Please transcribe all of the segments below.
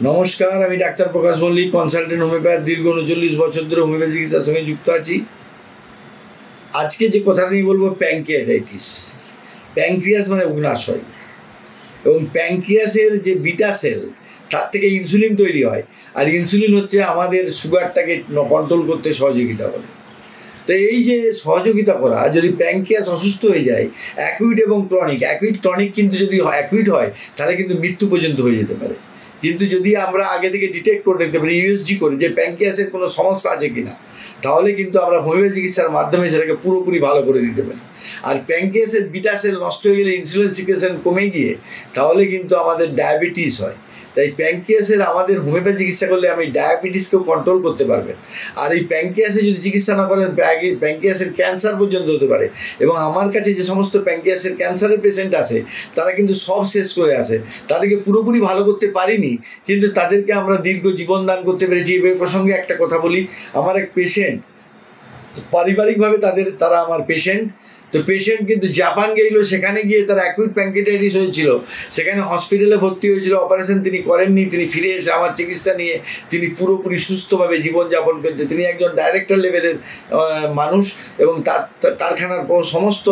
নমস্কার, আমি ডাক্তার প্রকাশ Mallick, consultant homeopath. দীর্ঘ 39 বছর ধরে হোমিওপ্যাথি চিকিৎসার সঙ্গে যুক্ত আছি। আজকে যে কথাটা নিয়ে বলবো, প্যানক্রিয়াটাইটিস। প্যানক্রিয়াস মানে অগ্নাশয়, এবং প্যানক্রিয়াসের যে বিটা সেল, তার থেকে ইনসুলিন তৈরি হয়। আর ইনসুলিন হচ্ছে আমাদের সুগারটাকে কন্ট্রোল করতে সহযোগিতা করে। তো এই যে সহযোগিতা করা, যদি প্যানক্রিয়াস অসুস্থ হয়ে যায়, অ্যাকুইট এবং ক্রনিক কিন্তু যদি অ্যাকুইট হয়, তাহলে কিন্তু মৃত্যু পর্যন্ত হয়ে যেতে পারে। কিন্তু যদি আমরা আগে থেকে ডিটেক্ট করে নিতে পারি, ইউএসজি করে, যে প্যানক্রিয়াসের কোনো সমস্যা আছে কিনা, তাহলে কিন্তু আমরা হোমিওপ্যাথি চিকিৎসার মাধ্যমে সেটাকে পুরোপুরি ভালো করে দিতে পারি। আর প্যানক্রিয়াসের বিটা সেল নষ্ট হয়ে গেলে, ইনসুলিন সিক্রেশন কমে গিয়ে, তাহলে কিন্তু আমাদের ডায়াবেটিস হয়। তাই প্যানক্রিয়াসের আমাদের হোমিওপ্যাথি চিকিৎসা করলে আপনি ডায়াবেটিসকেও কন্ট্রোল করতে পারবেন। আর এই প্যানক্রিয়াসে যদি চিকিৎসা না করেন, প্যানক্রিয়াসের ক্যান্সার পর্যন্ত হতে পারে। এবং আমার কাছে যে সমস্ত প্যানক্রিয়াসের ক্যান্সারের পেশেন্ট আসে, তারা কিন্তু সব শেষ করে আসে। তাদেরকে পুরোপুরি ভালো করতে পারিনি, কিন্তু তাদেরকে আমরা দীর্ঘ জীবন দান করতে পেরেছি। এই প্রসঙ্গে একটা কথা বলি, আমার এক পেশেন্ট, পারিবারিকভাবে তারা আমার পেশেন্ট। তো পেশেন্ট কিন্তু জাপান গেছিল, সেখানে গিয়ে তার অ্যাকুইট প্যানক্রিয়াটাইটিস হয়েছিল, সেখানে হসপিটালে ভর্তি হয়েছিল, অপারেশন তিনি করেননি। তিনি ফিরে এসে আমার চিকিৎসা নিয়ে তিনি পুরোপুরি সুস্থভাবে জীবনযাপন করতে। তিনি একজন ডাইরেক্টর লেভেলের মানুষ, এবং তার কারখানার সমস্ত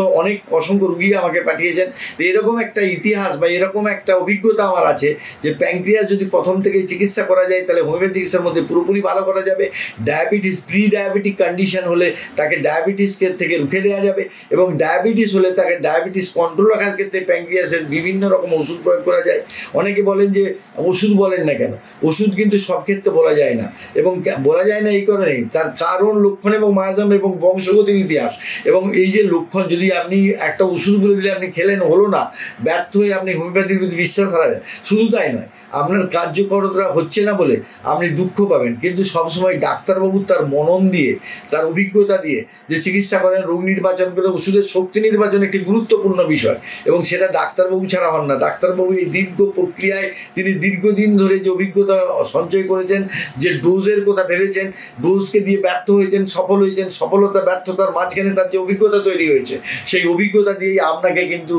অসংখ্য রুগী আমাকে পাঠিয়েছেন। তো এরকম একটা ইতিহাস বা এরকম একটা অভিজ্ঞতা আমার আছে, যে প্যানক্রিয়াস যদি প্রথম থেকে চিকিৎসা করা যায়, তাহলে হোমিওপ্যাথি চিকিৎসার মধ্যে পুরোপুরি ভালো করা যাবে। ডায়াবেটিস, প্রি ডায়াবেটিক কন্ডিশন হলে তাকে ডায়াবেটিসকে থেকে রুখে দেওয়া যাবে, এবং ডায়াবেটিস হলে তাকে ডায়াবেটিস কন্ট্রোল রাখার ক্ষেত্রে প্যানক্রিয়াসের বিভিন্ন রকম ওষুধ প্রয়োগ করা যায়। অনেকে বলেন যে ওষুধ বলেন না কেন, ওষুধ কিন্তু সব ক্ষেত্রে বলা যায় না। এবং বলা যায় না এই কারণেই, তার কারণ, লক্ষণ এবং মায়াজাম এবং বংশগতির ইতিহাস। এবং এই যে লক্ষণ, যদি আপনি একটা ওষুধ বলে দিলে আপনি খেলেন, হলো না, ব্যর্থ হয়ে আপনি হোমিওপ্যাথির প্রতি বিশ্বাস হারাবেন। শুধু তাই নয়, আপনার কার্যকরতা হচ্ছে না বলে আপনি দুঃখ পাবেন। কিন্তু সবসময় ডাক্তারবাবু তার মনন দিয়ে, তার অভিজ্ঞতা দিয়ে যে চিকিৎসা করেন, রোগ নির্বাচন করে, ওষুধের শক্তি নির্বাচন একটি গুরুত্বপূর্ণ বিষয়, এবং সেটা ডাক্তারবাবু ছাড়া হন না। ডাক্তারবাবু এই দীর্ঘ প্রক্রিয়ায় তিনি দীর্ঘদিন ধরে যে অভিজ্ঞতা সঞ্চয় করেছেন, যে ডোজের কথা ভেবেছেন, ডোজকে দিয়ে ব্যর্থ হয়েছেন, সফল হয়েছেন, সফলতা ব্যর্থতার মাঝখানে তার যে অভিজ্ঞতা তৈরি হয়েছে, সেই অভিজ্ঞতা দিয়েই আপনাকে কিন্তু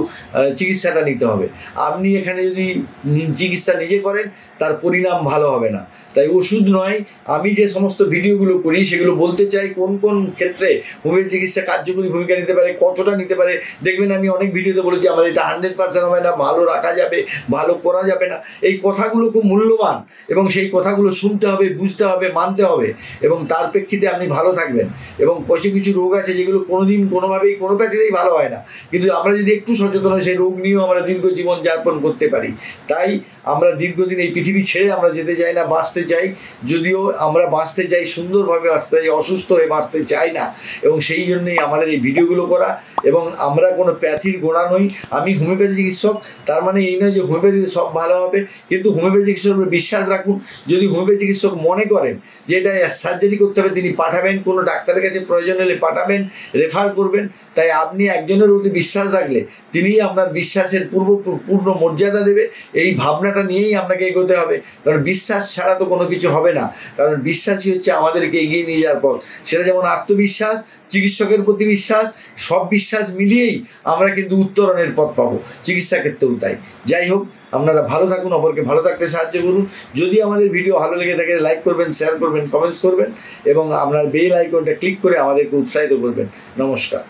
চিকিৎসাটা নিতে হবে। আপনি এখানে যদি চিকিৎসা নিজে করেন, তার পরিণাম ভালো হবে না। তাই ওষুধ নয়, আমি যে সমস্ত ভিডিওগুলো করি সেগুলো বলতে চাই কোন কোন ক্ষেত্রে হোমিওপ্যাথি চিকিৎসা কার্যকরী ভূমিকা নিতে পারে, কতটা নিতে পারে। দেখবেন আমি অনেক ভিডিওতে বলেছি, আমার এটা 100% হবে না, ভালো রাখা যাবে, ভালো করা যাবে না। এই কথাগুলো খুব মূল্যবান, এবং সেই কথাগুলো শুনতে হবে, বুঝতে হবে, মানতে হবে, এবং তার প্রেক্ষিতে আপনি ভালো থাকবেন। এবং কিছু রোগ আছে যেগুলো কোনোদিন কোনোভাবেই কোনো প্যাথিতেই ভালো হয় না, কিন্তু আমরা যদি একটু সচেতন হই, সেই রোগ নিয়েও আমরা দীর্ঘ জীবন যাপন করতে পারি। তাই আমরা দীর্ঘদিন এই পৃথিবী ছেড়ে আমরা যেতে চাই না, বাঁচতে চাই। যদিও আমরা বাঁচতে চাই, সুন্দরভাবে বাঁচতে চাই, অসুস্থ হয়ে বাঁচতে চাই না। এবং সেই জন্যই আমাদের এই ভিডিওগুলো করা। এবং আমরা কোনো প্যাথির গোড়া নই। আমি হোমিওপ্যাথি চিকিৎসক, তার মানে এই নয় যে হোমিওপ্যাথিতে সব ভালো হবে। কিন্তু হোমিওপ্যাথি চিকিৎসকের বিশ্বাস রাখুন। যদি হোমিওপ্যাথি চিকিৎসক মনে করেন যে এটা সার্জারি করতে হবে, তিনি পাঠাবেন, কোনো ডাক্তারের কাছে প্রয়োজন হলে পাঠাবেন, রেফার করবেন। তাই আপনি একজনের প্রতি বিশ্বাস রাখলে তিনিই আপনার বিশ্বাসের পূর্ণ মর্যাদা দেবে। এই ভাবনাটা নিয়েই আপনাকে এগোতে হবে, কারণ বিশ্বাস ছাড়া তো কোনো কিছু হবে না। কারণ বিশ্বাসই হচ্ছে আমাদেরকে এগিয়ে নিয়ে যাওয়ার পথ। সেটা যেমন আত্মবিশ্বাস, চিকিৎসকের প্রতি বিশ্বাস, সব বিশ্বাস মিলিয়েই আমরা কিন্তু উত্তরণের পথ পাবো চিকিৎসা ক্ষেত্রেও। তাই যাই হোক, আপনারা ভালো থাকুন, অপরকে ভালো থাকতে সাহায্য করুন। যদি আমাদের ভিডিও ভালো লেগে থাকে, লাইক করবেন, শেয়ার করবেন, কমেন্টস করবেন, এবং আপনার বেল আইকনটা ক্লিক করে আমাদেরকে উৎসাহিত করবেন। নমস্কার।